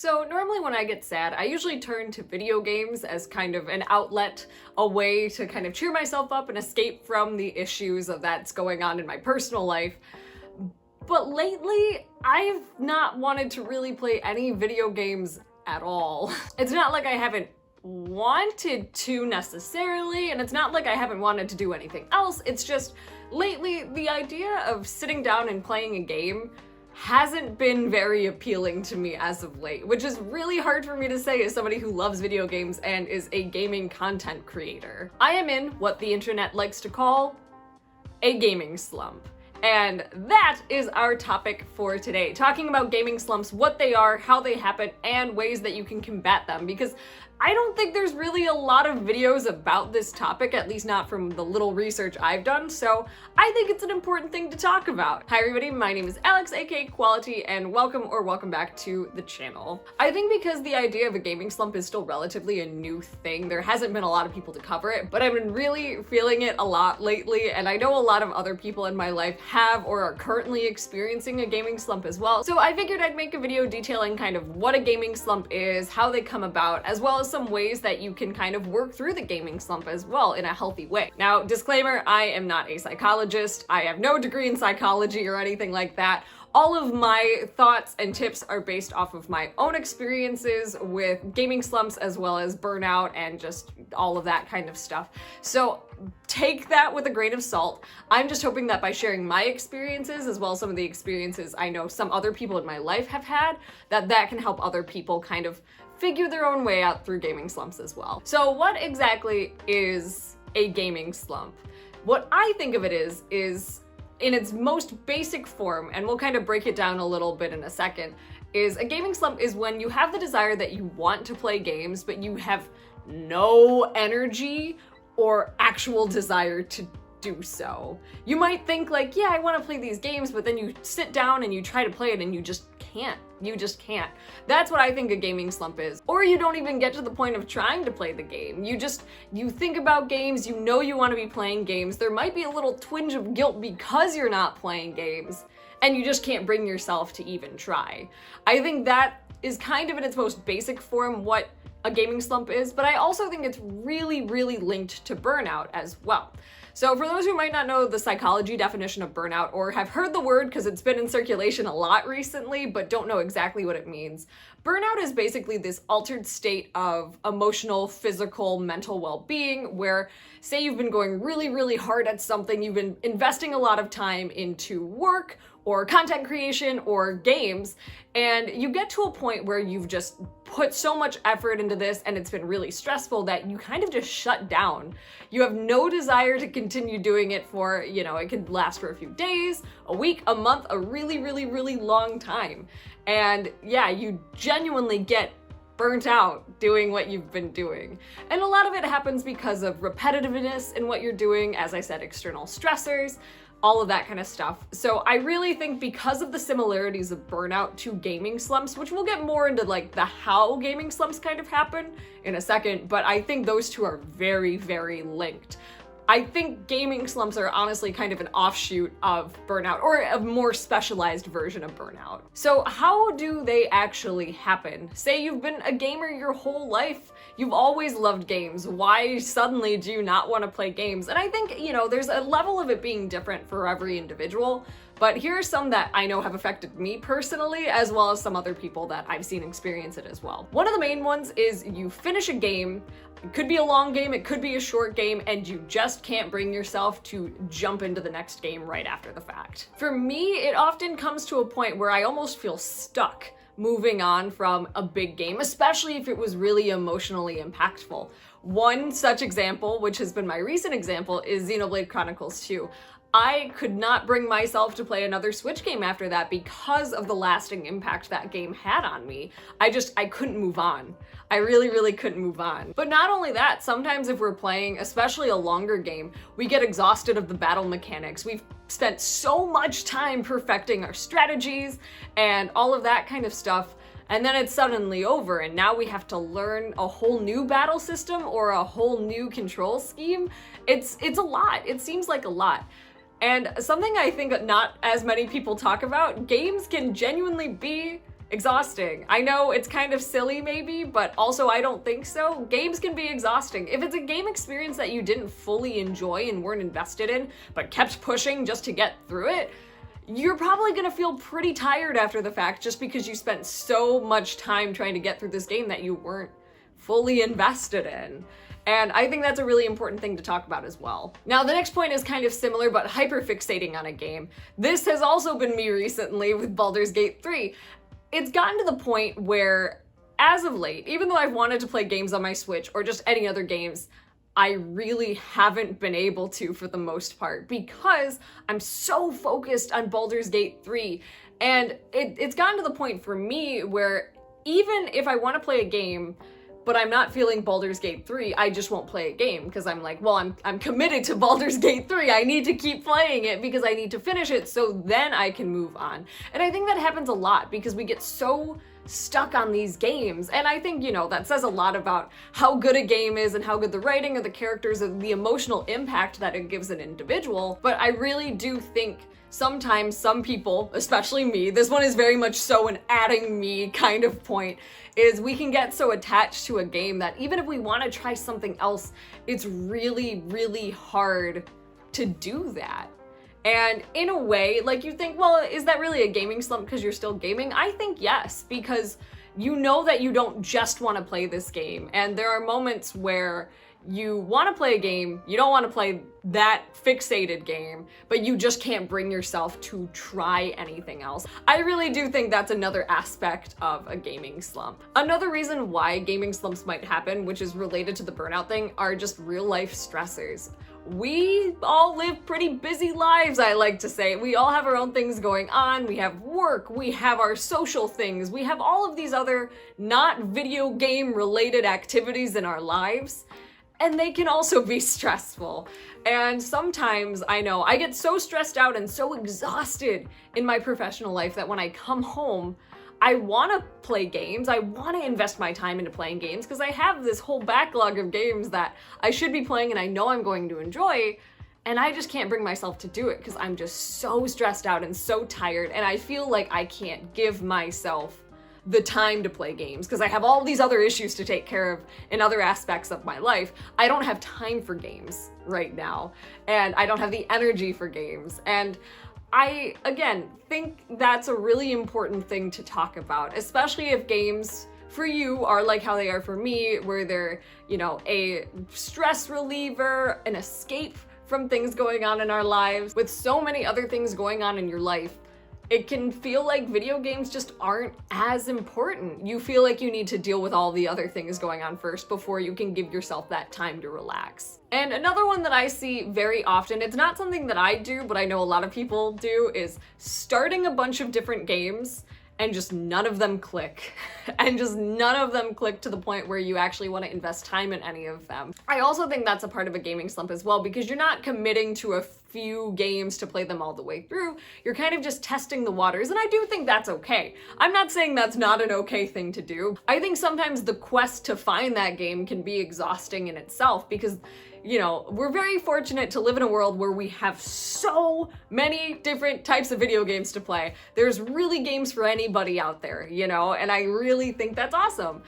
So normally when I get sad, I usually turn to video games as kind of an outlet, a way to kind of cheer myself up and escape from the issues that's going on in my personal life. But lately, I've not wanted to really play any video games at all. It's not like I haven't wanted to necessarily, and it's not like I haven't wanted to do anything else. It's just lately, the idea of sitting down and playing a game hasn't been very appealing to me as of late, which is really hard for me to say as somebody who loves video games and is a gaming content creator. I am in what the internet likes to call a gaming slump. And that is our topic for today, talking about gaming slumps, what they are, how they happen, and ways that you can combat them, because I don't think there's really a lot of videos about this topic, at least not from the little research I've done, so I think it's an important thing to talk about. Hi everybody, my name is Alex, aka Qualitea, and welcome back to the channel. I think because the idea of a gaming slump is still relatively a new thing, there hasn't been a lot of people to cover it, but I've been really feeling it a lot lately, and I know a lot of other people in my life have or are currently experiencing a gaming slump as well, so I figured I'd make a video detailing kind of what a gaming slump is, how they come about, as well as some ways that you can kind of work through the gaming slump as well in a healthy way. Now, disclaimer, I am not a psychologist. I have no degree in psychology or anything like that. All of my thoughts and tips are based off of my own experiences with gaming slumps as well as burnout and just all of that kind of stuff. So take that with a grain of salt. I'm just hoping that by sharing my experiences as well as some of the experiences I know some other people in my life have had, that can help other people kind of figure their own way out through gaming slumps as well. So what exactly is a gaming slump? What I think of it is in its most basic form, and we'll kind of break it down a little bit in a second, is a gaming slump is when you have the desire that you want to play games, but you have no energy or actual desire to do so. You might think like, yeah, I want to play these games, but then you sit down and you try to play it and you just can't. You just can't. That's what I think a gaming slump is. Or you don't even get to the point of trying to play the game. You think about games, you know you want to be playing games. There might be a little twinge of guilt because you're not playing games, and you just can't bring yourself to even try. I think that is kind of in its most basic form what a gaming slump is, but I also think it's really, really linked to burnout as well. So for those who might not know the psychology definition of burnout or have heard the word because it's been in circulation a lot recently but don't know exactly what it means, burnout is basically this altered state of emotional, physical, mental well-being where, say you've been going really, really hard at something, you've been investing a lot of time into work or content creation or games, and you get to a point where you've just put so much effort into this and it's been really stressful that you kind of just shut down. You have no desire to continue doing it for, it could last for a few days, a week, a month, a really, really, really long time. And yeah, you genuinely get burnt out doing what you've been doing. And a lot of it happens because of repetitiveness in what you're doing, as I said, external stressors, all of that kind of stuff. So I really think because of the similarities of burnout to gaming slumps, which we'll get more into like the how gaming slumps kind of happen in a second, but I think those two are very, very linked. I think gaming slumps are honestly kind of an offshoot of burnout, or a more specialized version of burnout. So how do they actually happen? Say you've been a gamer your whole life, you've always loved games. Why suddenly do you not want to play games? And I think, there's a level of it being different for every individual, but here are some that I know have affected me personally, as well as some other people that I've seen experience it as well. One of the main ones is you finish a game. It could be a long game, it could be a short game, and you just can't bring yourself to jump into the next game right after the fact. For me, it often comes to a point where I almost feel stuck moving on from a big game, especially if it was really emotionally impactful. One such example, which has been my recent example, is Xenoblade Chronicles 2. I could not bring myself to play another Switch game after that because of the lasting impact that game had on me. I couldn't move on. I really, really couldn't move on. But not only that, sometimes if we're playing, especially a longer game, we get exhausted of the battle mechanics. We've spent so much time perfecting our strategies and all of that kind of stuff, and then it's suddenly over, and now we have to learn a whole new battle system or a whole new control scheme. It's a lot. It seems like a lot. And something I think not as many people talk about, games can genuinely be exhausting. I know it's kind of silly maybe, but also I don't think so. Games can be exhausting. If it's a game experience that you didn't fully enjoy and weren't invested in, but kept pushing just to get through it, you're probably gonna feel pretty tired after the fact just because you spent so much time trying to get through this game that you weren't fully invested in. And I think that's a really important thing to talk about as well. Now, the next point is kind of similar, but hyperfixating on a game. This has also been me recently with Baldur's Gate 3. It's gotten to the point where, as of late, even though I've wanted to play games on my Switch or just any other games, I really haven't been able to for the most part because I'm so focused on Baldur's Gate 3. And it's gotten to the point for me where even if I want to play a game, but I'm not feeling Baldur's Gate 3, I just won't play a game because I'm like, well, I'm committed to Baldur's Gate 3. I need to keep playing it because I need to finish it so then I can move on. And I think that happens a lot because we get so stuck on these games. And I think, you know, that says a lot about how good a game is and how good the writing or the characters and the emotional impact that it gives an individual. But I really do think sometimes some people, especially me, this one is very much so an adding me kind of point, is we can get so attached to a game that even if we want to try something else, it's really, really hard to do that. And in a way, like you think, well, is that really a gaming slump because you're still gaming? I think yes, because you know that you don't just want to play this game. And there are moments where you want to play a game, you don't want to play that fixated game, but you just can't bring yourself to try anything else. I really do think that's another aspect of a gaming slump. Another reason why gaming slumps might happen, which is related to the burnout thing, are just real life stressors. We all live pretty busy lives, I like to say. We all have our own things going on. We have work, we have our social things, we have all of these other not video game related activities in our lives. And they can also be stressful. And sometimes I know I get so stressed out and so exhausted in my professional life that when I come home, I want to play games. I want to invest my time into playing games because I have this whole backlog of games that I should be playing and I know I'm going to enjoy. And I just can't bring myself to do it because I'm just so stressed out and so tired. And I feel like I can't give myself the time to play games because I have all these other issues to take care of in other aspects of my life. I don't have time for games right now, and I don't have the energy for games. And I, again, think that's a really important thing to talk about, especially if games for you are like how they are for me, where they're, you know, a stress reliever, an escape from things going on in our lives. With so many other things going on in your life, it can feel like video games just aren't as important. You feel like you need to deal with all the other things going on first before you can give yourself that time to relax. And another one that I see very often, it's not something that I do, but I know a lot of people do, is starting a bunch of different games and just none of them click. And just none of them click to the point where you actually want to invest time in any of them. I also think that's a part of a gaming slump as well, because you're not committing to a few games to play them all the way through. You're kind of just testing the waters, and I do think that's okay. I'm not saying that's not an okay thing to do. I think sometimes the quest to find that game can be exhausting in itself because, you know, we're very fortunate to live in a world where we have so many different types of video games to play. There's really games for anybody out there, you know, and I really think that's awesome.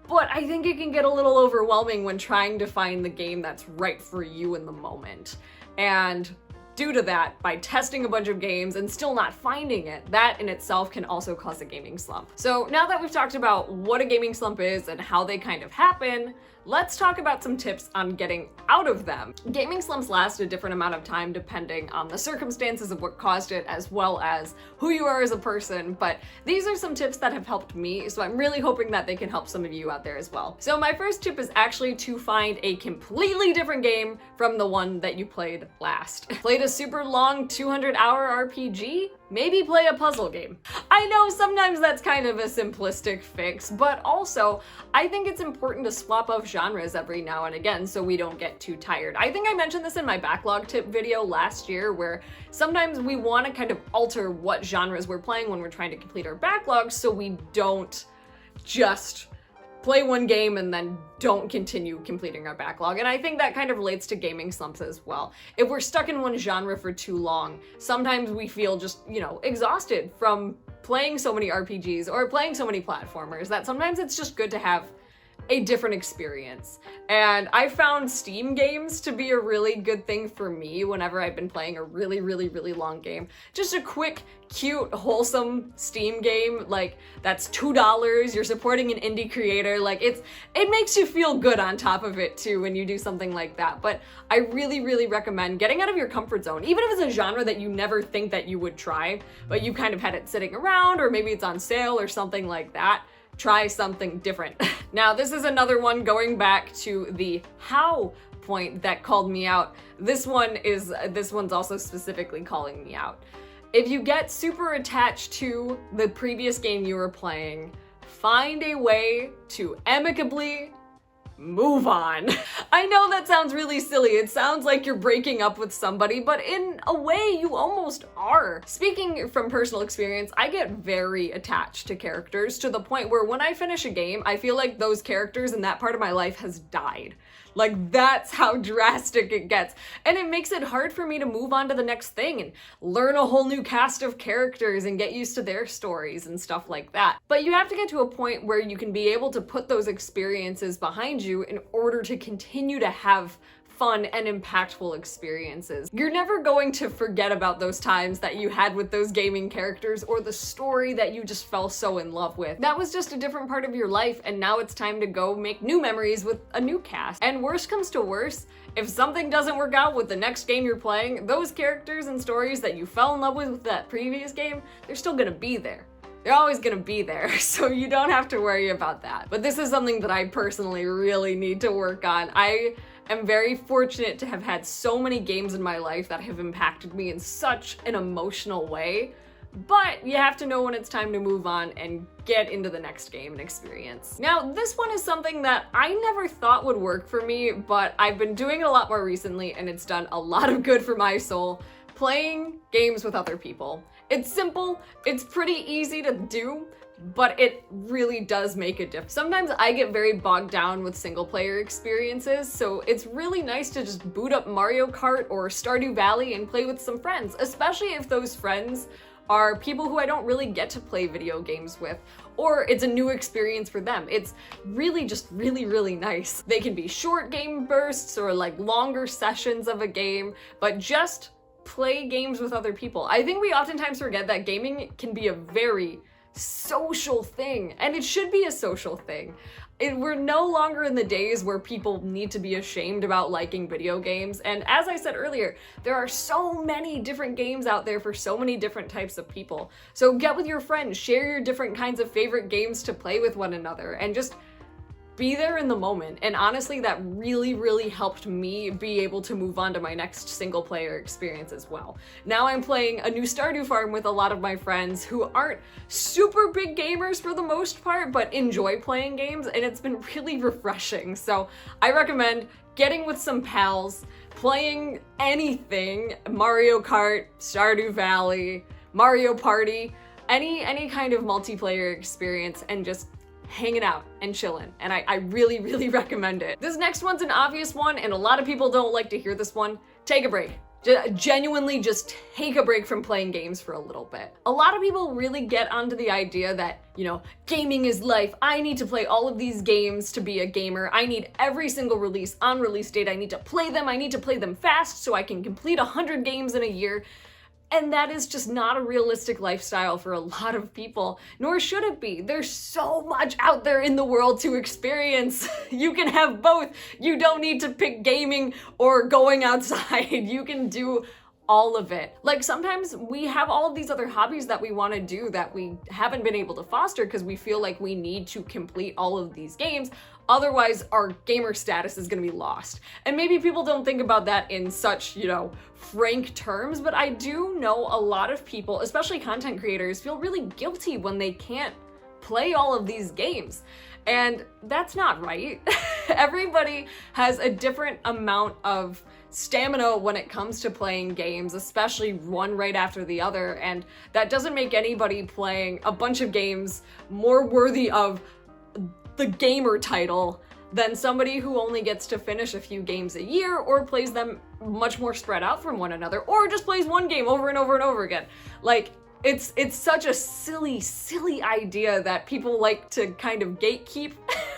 But I think it can get a little overwhelming when trying to find the game that's right for you in the moment. And due to that, by testing a bunch of games and still not finding it, that in itself can also cause a gaming slump. So now that we've talked about what a gaming slump is and how they kind of happen, let's talk about some tips on getting out of them. Gaming slumps last a different amount of time depending on the circumstances of what caused it, as well as who you are as a person, but these are some tips that have helped me, so I'm really hoping that they can help some of you out there as well. So my first tip is actually to find a completely different game from the one that you played last. Played a super long 200-hour RPG? Maybe play a puzzle game. I know sometimes that's kind of a simplistic fix, but also I think it's important to swap up genres every now and again so we don't get too tired. I think I mentioned this in my backlog tip video last year, where sometimes we want to kind of alter what genres we're playing when we're trying to complete our backlog so we don't just play one game and then don't continue completing our backlog. And I think that kind of relates to gaming slumps as well. If we're stuck in one genre for too long, sometimes we feel just, exhausted from playing so many RPGs or playing so many platformers that sometimes it's just good to have a different experience. And I found Steam games to be a really good thing for me whenever I've been playing a really, really, really long game. Just a quick, cute, wholesome Steam game, like, that's $2, you're supporting an indie creator, like, it makes you feel good on top of it too when you do something like that. But I really, really recommend getting out of your comfort zone, even if it's a genre that you never think that you would try, but you kind of had it sitting around, or maybe it's on sale or something like that. Try something different. Now, this is another one going back to the how point that called me out. This one's also specifically calling me out. If you get super attached to the previous game you were playing, find a way to amicably move on. I know that sounds really silly. It sounds like you're breaking up with somebody, but in a way you almost are. Speaking from personal experience, I get very attached to characters to the point where when I finish a game, I feel like those characters in that part of my life has died. Like, that's how drastic it gets. And it makes it hard for me to move on to the next thing and learn a whole new cast of characters and get used to their stories and stuff like that. But you have to get to a point where you can be able to put those experiences behind you in order to continue to have fun and impactful experiences. You're never going to forget about those times that you had with those gaming characters or the story that you just fell so in love with. That was just a different part of your life, and now it's time to go make new memories with a new cast. And worst comes to worst, if something doesn't work out with the next game you're playing, those characters and stories that you fell in love with that previous game, they're still gonna be there. They're always gonna be there, so you don't have to worry about that. But this is something that I personally really need to work on. I'm very fortunate to have had so many games in my life that have impacted me in such an emotional way, but you have to know when it's time to move on and get into the next game and experience. Now, this one is something that I never thought would work for me, but I've been doing it a lot more recently, and it's done a lot of good for my soul. Playing games with other people. It's simple, it's pretty easy to do, but it really does make a difference. Sometimes I get very bogged down with single player experiences, so it's really nice to just boot up Mario Kart or Stardew Valley and play with some friends, especially if those friends are people who I don't really get to play video games with, or it's a new experience for them. It's really just really, really nice. They can be short game bursts or like longer sessions of a game, but just play games with other people. I think we oftentimes forget that gaming can be a very social thing, and it should be a social thing. We're no longer in the days where people need to be ashamed about liking video games, and as I said earlier, there are so many different games out there for so many different types of people. So get with your friends, share your different kinds of favorite games to play with one another, and just be there in the moment. And honestly, that really, really helped me be able to move on to my next single player experience as well. Now I'm playing a new Stardew Farm with a lot of my friends who aren't super big gamers for the most part, but enjoy playing games, and it's been really refreshing. So I recommend getting with some pals, playing anything, Mario Kart, Stardew Valley, Mario Party, any kind of multiplayer experience, and just hanging out and chilling, and I really, really recommend it. This next one's an obvious one, and a lot of people don't like to hear this one. Take a break. Genuinely just take a break from playing games for a little bit. A lot of people really get onto the idea that, gaming is life. I need to play all of these games to be a gamer. I need every single release on release date. I need to play them. I need to play them fast so I can complete 100 games in a year. And that is just not a realistic lifestyle for a lot of people, nor should it be. There's so much out there in the world to experience. You can have both. You don't need to pick gaming or going outside. You can do all of it. Like, sometimes we have all of these other hobbies that we want to do that we haven't been able to foster because we feel like we need to complete all of these games. Otherwise, our gamer status is going to be lost. And maybe people don't think about that in such, frank terms, but I do know a lot of people, especially content creators, feel really guilty when they can't play all of these games. And that's not right. Everybody has a different amount of stamina when it comes to playing games, especially one right after the other, and that doesn't make anybody playing a bunch of games more worthy of the gamer title than somebody who only gets to finish a few games a year or plays them much more spread out from one another, or just plays one game over and over and over again. Like, it's such a silly idea that people like to kind of gatekeep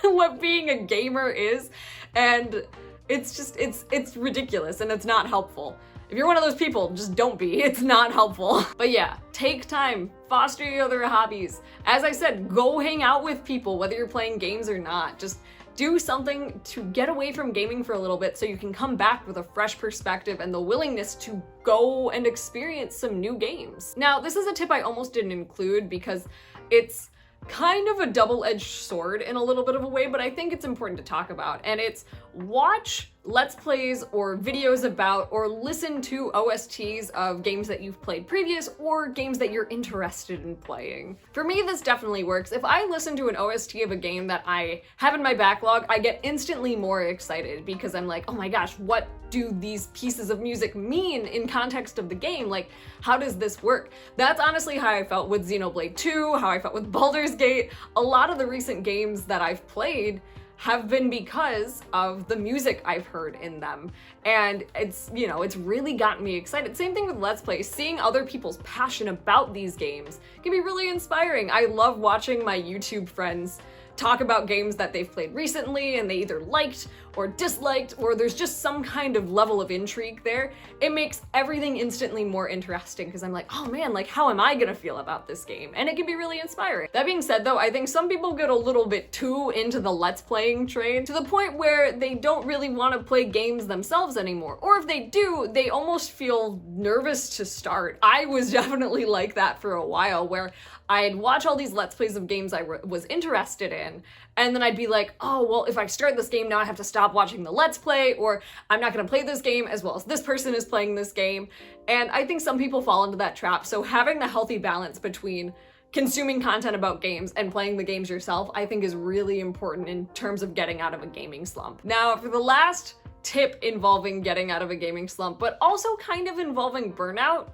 what being a gamer is, and it's just, it's ridiculous and it's not helpful. If you're one of those people, just don't be. It's not helpful. But yeah, take time, foster your other hobbies. As I said, go hang out with people, whether you're playing games or not. Just do something to get away from gaming for a little bit so you can come back with a fresh perspective and the willingness to go and experience some new games. Now, this is a tip I almost didn't include because it's kind of a double-edged sword in a little bit of a way, but I think it's important to talk about. And it's watch Let's Plays or videos about or listen to OSTs of games that you've played previous or games that you're interested in playing. For me, this definitely works. If I listen to an OST of a game that I have in my backlog, I get instantly more excited because I'm like, oh my gosh, what do these pieces of music mean in context of the game? Like, how does this work? That's honestly how I felt with Xenoblade 2, how I felt with Baldur's Gate. A lot of the recent games that I've played have been because of the music I've heard in them. And it's, you know, it's really gotten me excited. Same thing with Let's Plays. Seeing other people's passion about these games can be really inspiring. I love watching my YouTube friends talk about games that they've played recently and they either liked or disliked, or there's just some kind of level of intrigue there. It makes everything instantly more interesting because I'm like, oh man, like how am I gonna feel about this game? And it can be really inspiring. That being said though, I think some people get a little bit too into the Let's Playing train to the point where they don't really want to play games themselves anymore. Or if they do, they almost feel nervous to start. I was definitely like that for a while, where I'd watch all these Let's Plays of games I was interested in, and then I'd be like, oh, well, if I start this game now, I have to stop watching the Let's Play, or I'm not gonna play this game as well as this person is playing this game. And I think some people fall into that trap. So having the healthy balance between consuming content about games and playing the games yourself, I think is really important in terms of getting out of a gaming slump. Now, for the last tip involving getting out of a gaming slump, but also kind of involving burnout,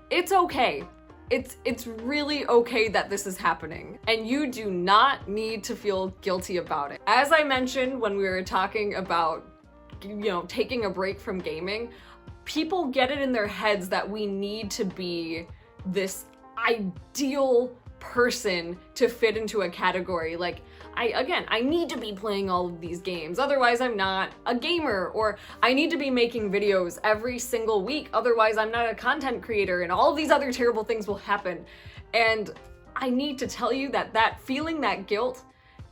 it's okay. It's really okay that this is happening, and you do not need to feel guilty about it. As I mentioned when we were talking about, you know, taking a break from gaming, people get it in their heads that we need to be this ideal person to fit into a category. Like, I need to be playing all of these games, otherwise I'm not a gamer, or I need to be making videos every single week, otherwise I'm not a content creator, and all of these other terrible things will happen. And I need to tell you that that feeling, that guilt,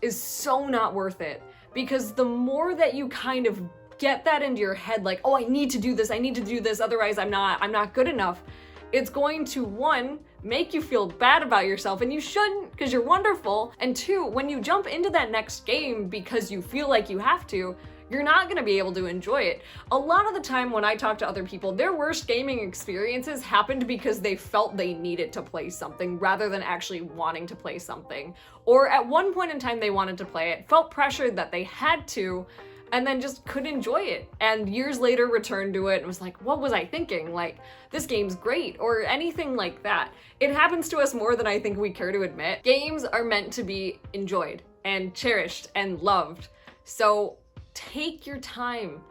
is so not worth it, because the more that you kind of get that into your head, like, oh, I need to do this, otherwise I'm not good enough, it's going to, one, make you feel bad about yourself, and you shouldn't, because you're wonderful. And two, when you jump into that next game because you feel like you have to, you're not going to be able to enjoy it. A lot of the time when I talk to other people, their worst gaming experiences happened because they felt they needed to play something rather than actually wanting to play something. Or at one point in time they wanted to play it, felt pressured that they had to, and then just couldn't enjoy it. And years later returned to it and was like, what was I thinking? Like, this game's great, or anything like that. It happens to us more than I think we care to admit. Games are meant to be enjoyed and cherished and loved. So take your time.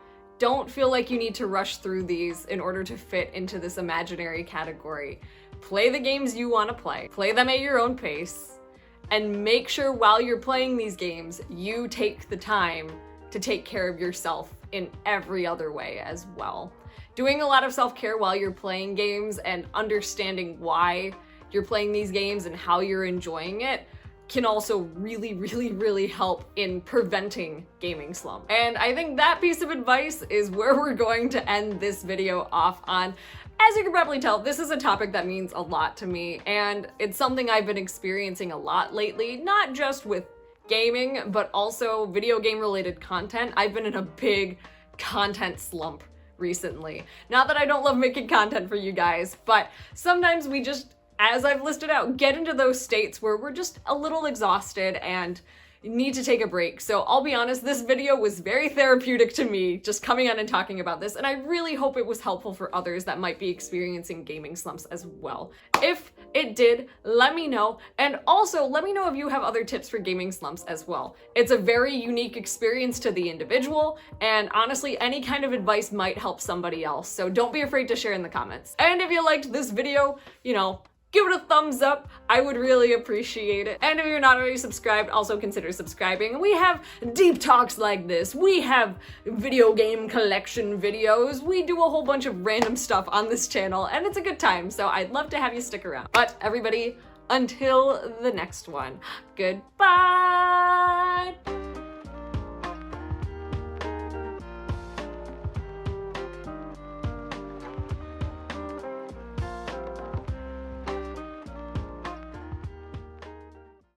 Don't feel like you need to rush through these in order to fit into this imaginary category. Play the games you want to play. Play them at your own pace. And make sure while you're playing these games, you take the time to take care of yourself in every other way as well. Doing a lot of self-care while you're playing games and understanding why you're playing these games and how you're enjoying it can also really help in preventing gaming slump. And I think that piece of advice is where we're going to end this video off on. As you can probably tell, this is a topic that means a lot to me, and it's something I've been experiencing a lot lately, not just with gaming, but also video game related content. I've been in a big content slump recently. Not that I don't love making content for you guys, but sometimes we just, as I've listed out, get into those states where we're just a little exhausted and need to take a break. So I'll be honest, this video was very therapeutic to me, just coming on and talking about this, and I really hope it was helpful for others that might be experiencing gaming slumps as well. If it did, let me know, and also let me know if you have other tips for gaming slumps as well. It's a very unique experience to the individual, and honestly, any kind of advice might help somebody else, so don't be afraid to share in the comments. And if you liked this video, you know, give it a thumbs up. I would really appreciate it. And if you're not already subscribed, also consider subscribing. We have deep talks like this. We have video game collection videos. We do a whole bunch of random stuff on this channel, and it's a good time, so I'd love to have you stick around. But everybody, until the next one, goodbye!